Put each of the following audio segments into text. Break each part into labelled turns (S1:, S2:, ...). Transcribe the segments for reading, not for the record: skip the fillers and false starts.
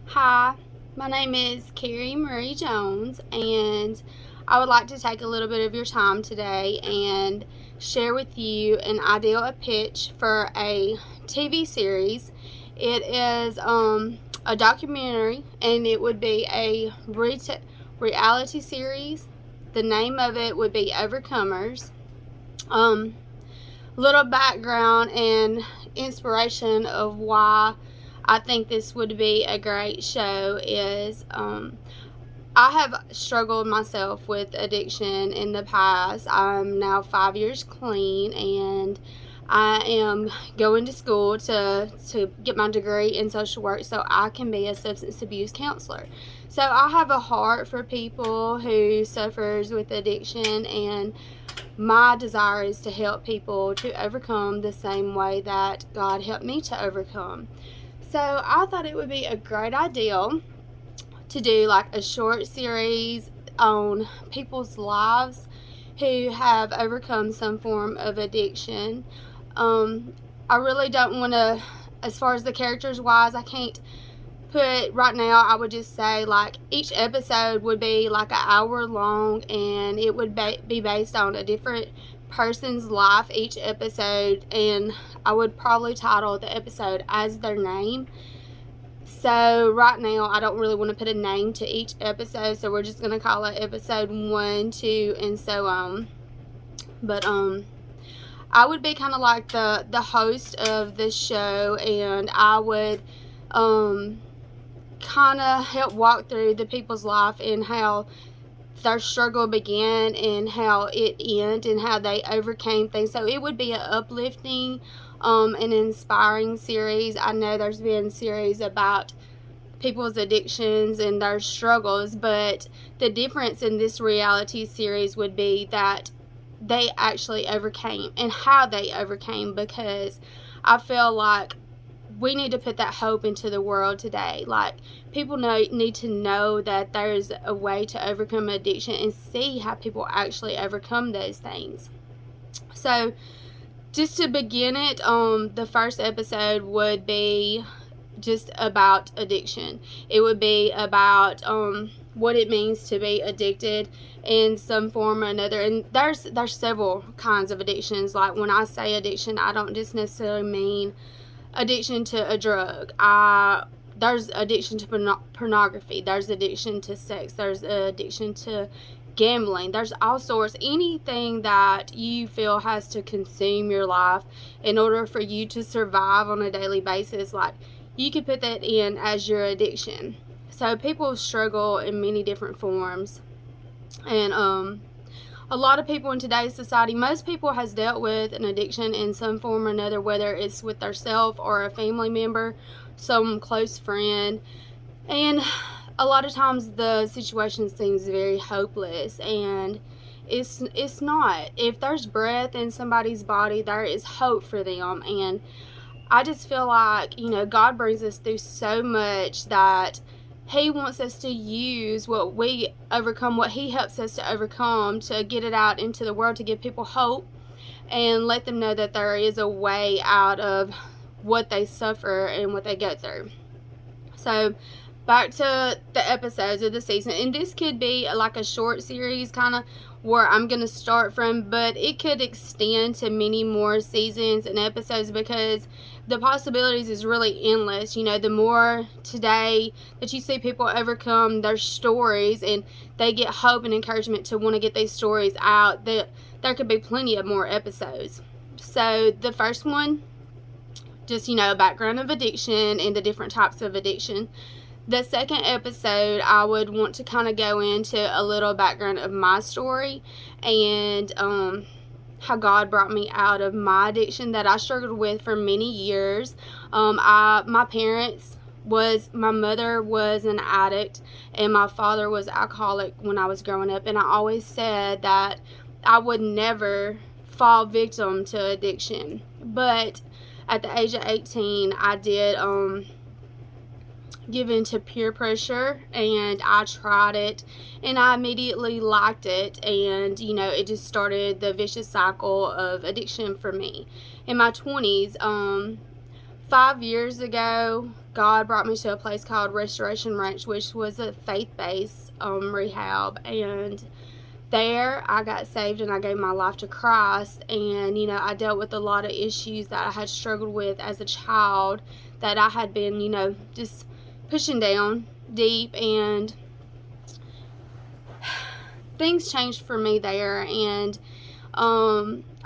S1: Hi, my name is Carrie Marie Jones, and I would like to take a little bit of your time today and share with you an idea, a pitch for a TV series. It is a documentary, and it would be a reality series. The name of it would be Overcomers. Um, Little background and inspiration of why I think this would be a great show is I have struggled myself with addiction in the past. I'm now 5 years clean, and I am going to school to get my degree in social work so I can be a substance abuse counselor. So I have a heart for people who suffers with addiction, and my desire is to help people to overcome the same way that God helped me to overcome. So I thought it would be a great idea to do like a short series on people's lives who have overcome some form of addiction. Um, I really don't want to, as far as the characters wise, I can't put right now. I would just say like each episode would be like an hour long, and it would be based on a different person's life each episode, and I would probably title the episode as their name. So right now I don't really want to put a name to each episode, so we're just gonna call it episode 1, 2, and so on. But I would be kind of like the host of the show, and I would um kind of help walk through the people's life and how their struggle began and how it ended and how they overcame things. So it would be an uplifting and inspiring series. I know there's been series about people's addictions and their struggles, but the difference in this reality series would be that they actually overcame and how they overcame, because I feel like we need to put that hope into the world today. Like, people need to know that there's a way to overcome addiction and see how people actually overcome those things. So just to begin it, the first episode would be just about addiction. It would be about what it means to be addicted in some form or another. And there's several kinds of addictions. Like, when I say addiction, I don't just necessarily mean addiction to a drug. There's addiction to pornography. There's addiction to sex. There's addiction to gambling. There's all sorts. Anything that you feel has to consume your life in order for you to survive on a daily basis, like, you could put that in as your addiction. So people struggle in many different forms, and a lot of people in today's society, most people has dealt with an addiction in some form or another, whether it's with themselves or a family member, some close friend. And a lot of times the situation seems very hopeless, and it's not. If there's breath in somebody's body, there is hope for them. And I just feel like, God brings us through so much that He wants us to use what we overcome, what He helps us to overcome, to get it out into the world, to give people hope and let them know that there is a way out of what they suffer and what they go through. So, back to the episodes of the season, and this could be like a short series, kind of where I'm going to start from, but it could extend to many more seasons and episodes, because the possibilities is really endless. The more today that you see people overcome their stories, and they get hope and encouragement to want to get these stories out, that there could be plenty of more episodes. So the first one, just a background of addiction and the different types of addiction. The second episode, I would want to kind of go into a little background of my story, and how God brought me out of my addiction that I struggled with for many years. My parents my mother was an addict, and my father was alcoholic when I was growing up, and I always said that I would never fall victim to addiction. But at the age of 18, I did give in to peer pressure, and I tried it, and I immediately liked it, and it just started the vicious cycle of addiction for me. In my 20s, 5 years ago, God brought me to a place called Restoration Ranch, which was a faith-based rehab, and there I got saved and I gave my life to Christ. And I dealt with a lot of issues that I had struggled with as a child, that I had been just pushing down deep, and things changed for me there. And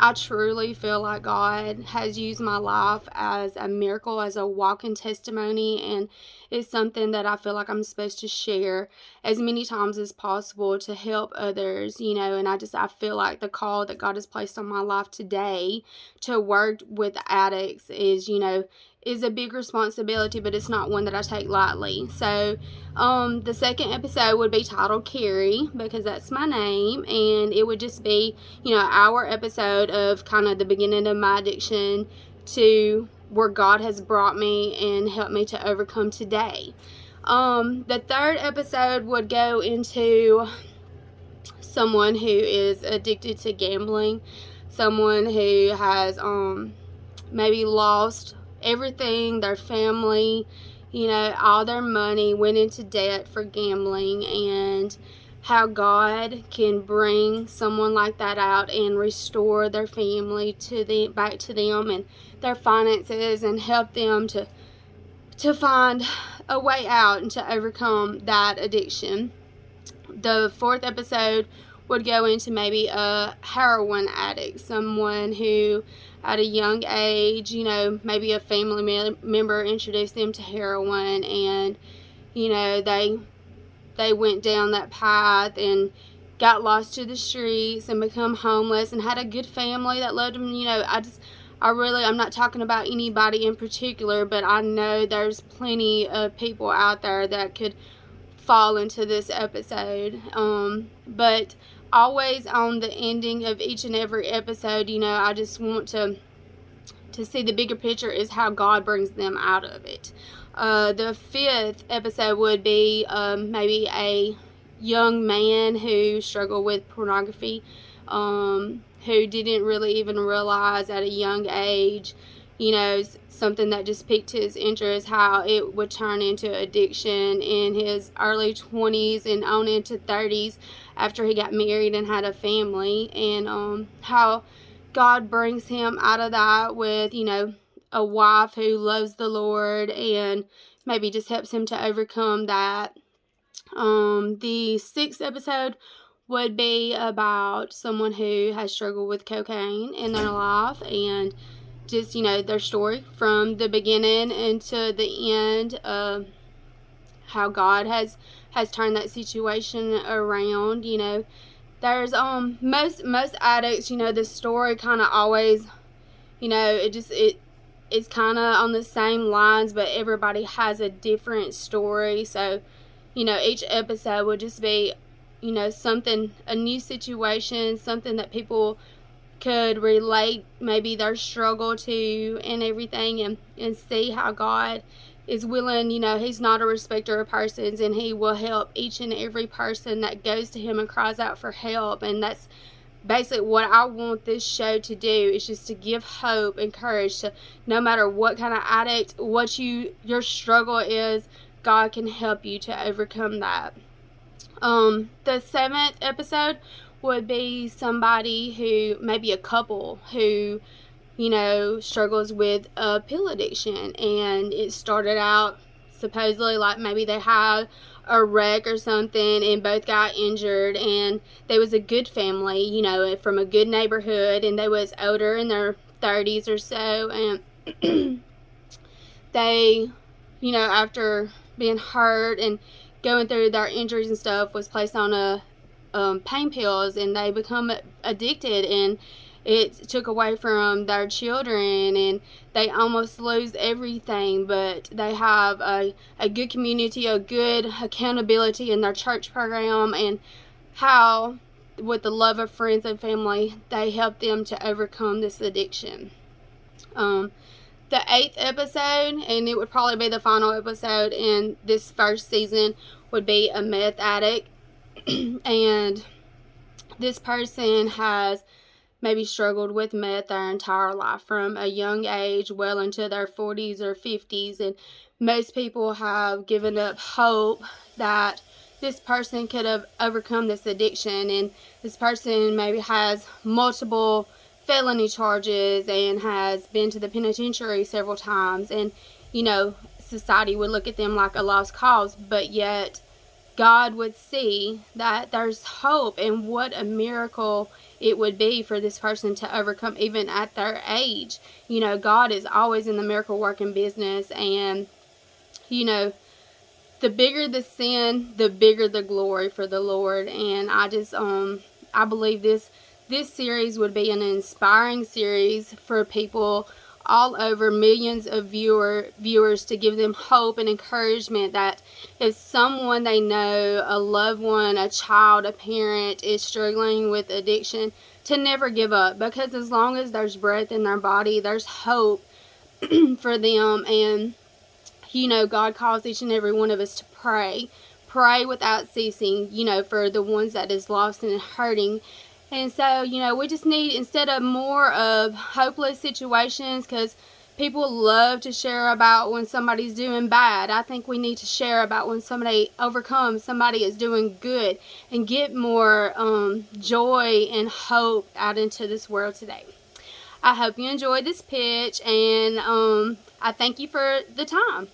S1: I truly feel like God has used my life as a miracle, as a walking testimony, and it's something that I feel like I'm supposed to share as many times as possible to help others, and I feel like the call that God has placed on my life today to work with addicts is a big responsibility, but it's not one that I take lightly. So the second episode would be titled Carrie, because that's my name, and it would just be our episode of kind of the beginning of my addiction to where God has brought me and helped me to overcome today. The third episode would go into someone who is addicted to gambling, someone who has maybe lost everything, their family, all their money, went into debt for gambling, and how God can bring someone like that out and restore their family back to them and their finances, and help them to find a way out and to overcome that addiction. The fourth episode would go into maybe a heroin addict, someone who at a young age, maybe a family member introduced them to heroin, and they went down that path and got lost to the streets and become homeless, and had a good family that loved them. I'm not talking about anybody in particular, but I know there's plenty of people out there that could fall into this episode. But always on the ending of each and every episode, I just want to see the bigger picture is how God brings them out of it. The fifth episode would be maybe a young man who struggled with pornography, who didn't really even realize at a young age, something that just piqued his interest, how it would turn into addiction in his early 20s and on into 30s after he got married and had a family, and how God brings him out of that with, a wife who loves the Lord and maybe just helps him to overcome that. The sixth episode would be about someone who has struggled with cocaine in their life, and just, their story from the beginning into the end, of how God has turned that situation around. There's most addicts, the story kind of always, it's kind of on the same lines, but everybody has a different story. So each episode would just be something, a new situation, something that people could relate maybe their struggle to and everything, and see how God is willing. He's not a respecter of persons, and he will help each and every person that goes to him and cries out for help. And that's basically what I want this show to do, is just to give hope and courage to, no matter what kind of addict, what your struggle is, God can help you to overcome that. The seventh episode would be somebody who, maybe a couple who, struggles with a pill addiction, and it started out supposedly like maybe they had a wreck or something and both got injured, and they was a good family, from a good neighborhood, and they was older, in their 30s or so, and they, after being hurt and going through their injuries and stuff, was placed on pain pills, and they become addicted, and it took away from their children, and they almost lose everything. But they have a good community, a good accountability in their church program, and how with the love of friends and family they help them to overcome this addiction. The eighth episode, and it would probably be the final episode in this first season, would be a meth addict. And this person has maybe struggled with meth their entire life, from a young age well into their 40s or 50s, and most people have given up hope that this person could have overcome this addiction, and this person maybe has multiple felony charges and has been to the penitentiary several times, and society would look at them like a lost cause, but yet God would see that there's hope, and what a miracle it would be for this person to overcome even at their age. God is always in the miracle working business, and the bigger the sin, the bigger the glory for the Lord. And I believe this series would be an inspiring series for people all over, millions of viewers, to give them hope and encouragement that if someone they know, a loved one, a child, a parent, is struggling with addiction, to never give up, because as long as there's breath in their body, there's hope for them. And God calls each and every one of us to pray without ceasing, for the ones that is lost and hurting. And so, we just need, instead of more of hopeless situations, because people love to share about when somebody's doing bad, I think we need to share about when somebody overcomes, somebody is doing good, and get more joy and hope out into this world today. I hope you enjoyed this pitch, and I thank you for the time.